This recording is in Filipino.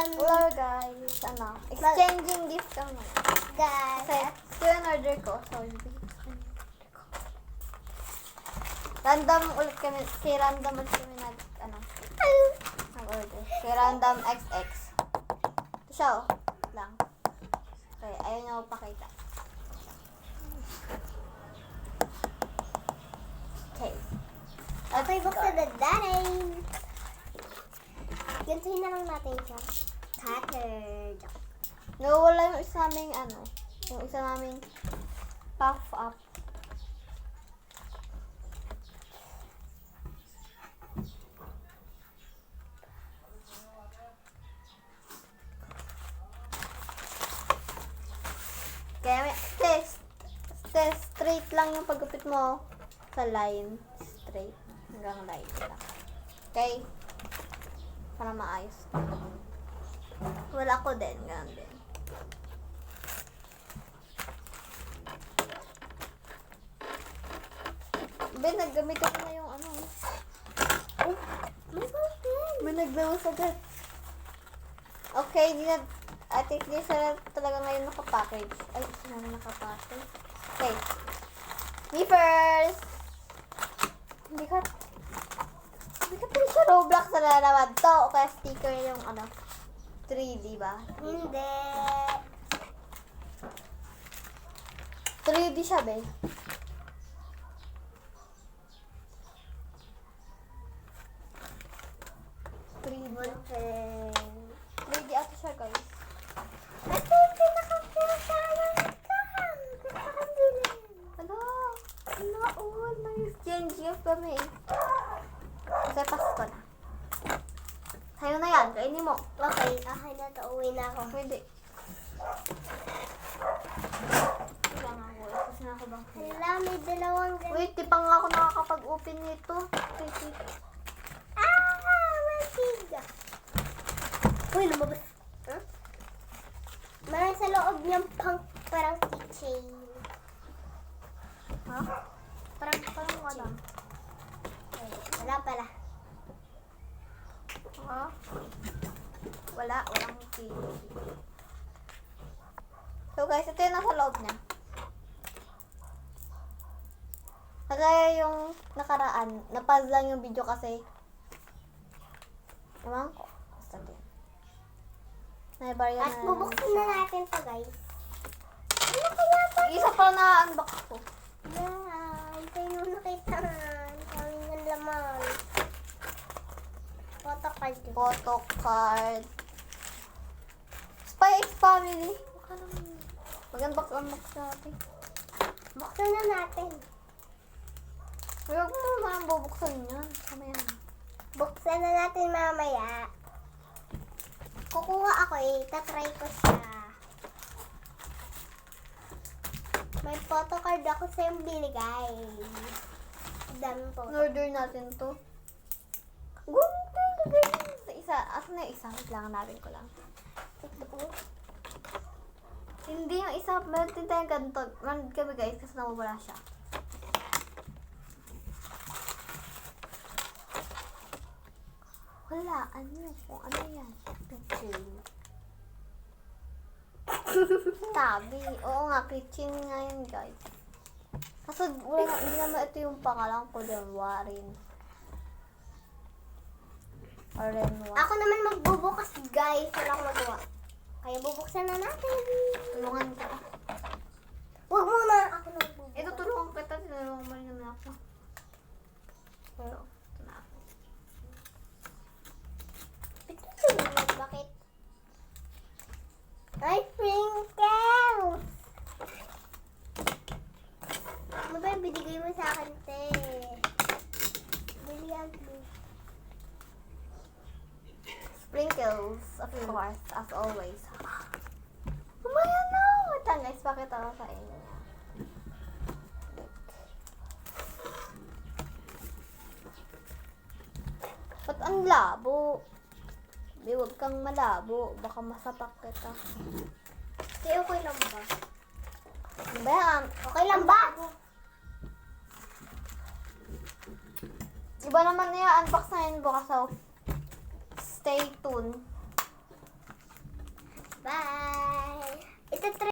Hello guys, exchanging gift kami. Guys. Kasi, ito yung order ko. So, random ulit kami, si random ulit kami nag-order. Si random XX. Ito siya, oh. Lang. Okay, ayaw niya ko pakita. Okay. Okay, buksan na natin. Gantuhin na lang natin siya. Cutter. Nawala yung isa naming yung isa naming puff up. Kaya straight lang yung paggupit mo sa line. Straight. Hanggang line lang. Okay? Para maayos. Wala ko din. Ganun din. Ben, naggamit ako na yung Oh, may naglawas agad. Okay, at least di sila talaga ngayon nakapackage. Ay, isa na nakapackage. Okay. Me first! Hindi ka pala siya Roblox na naman to. O kaya sticker yung 3D ba? hindi. 3D siya, be. Okay. 3D ata siya, guys. Ito yung pinaka-pinakalang All na-exchange gift kami. Kasi Pasko na. Sa'yo na yan, kainin mo. Okay, na to. Uwi na ako. Pwede. Kailangan ko. Kasi na ako bang Hala, may dalawang ganito. Wait, di pa nga ako nakakapag-open nito. Wait. Masiga. Uy, lumabas. Huh? Marang sa loob niyang parang keychain. Ha? Parang wala. Wala pala. Ha? Walang key. So guys, ito yung nasa loob niya. Kaya yung nakaraan, napaz lang yung video kasi. Ewan ko. Basta din. At bubuksan na natin to, guys. Ano kaya to? Isa pa na-unbox ko. Yan. Kayo nung nakita na. Kami ng laman. Photocard. Photocard. Spy X Family. Mag-unbox natin. Buksan na natin. Huwag mo naman bubuksan yan. Kamaya na. Buksan na natin mamaya. Kukuha ako tatry ko siya. May photocard ako sa yung binigay. Dami po. Order natin to. Sa isa. Asan na yung isa? Kailangan natin ko lang. Ito po. Hindi yung isa. Meron din tayong ganito. Meron kami guys kasi nawawala siya. Wala. Kung ano yan? Kitchen. Tabi. Oo nga, kitchen nga yun guys. Kaso hindi naman ito yung pangalan ko doon. Warin. Orenwa. Ako naman magbubukas, guys. Wala akong magawa. Kaya bubuksan na natin. Tulungan ka. Huwag muna ako nagbubukas. Ito tulungan kita. Tinulungan mo rin naman ako. Pero, ito na ako. Bakit? Ay, sprinkles! Ano ba yung binigay mo sa akin, te? Brilliant blue. Sprinkles, of course, as always. Umaya na! Wait lang guys, pakita ko sa inyo. Ba't ang labo? Di, huwag kang malabo. Baka masapak kita. Te, okay lang ba? Ano ba yan? Okay lang ba? Iba naman niya, unbox na yun bukas. So, stay tuned.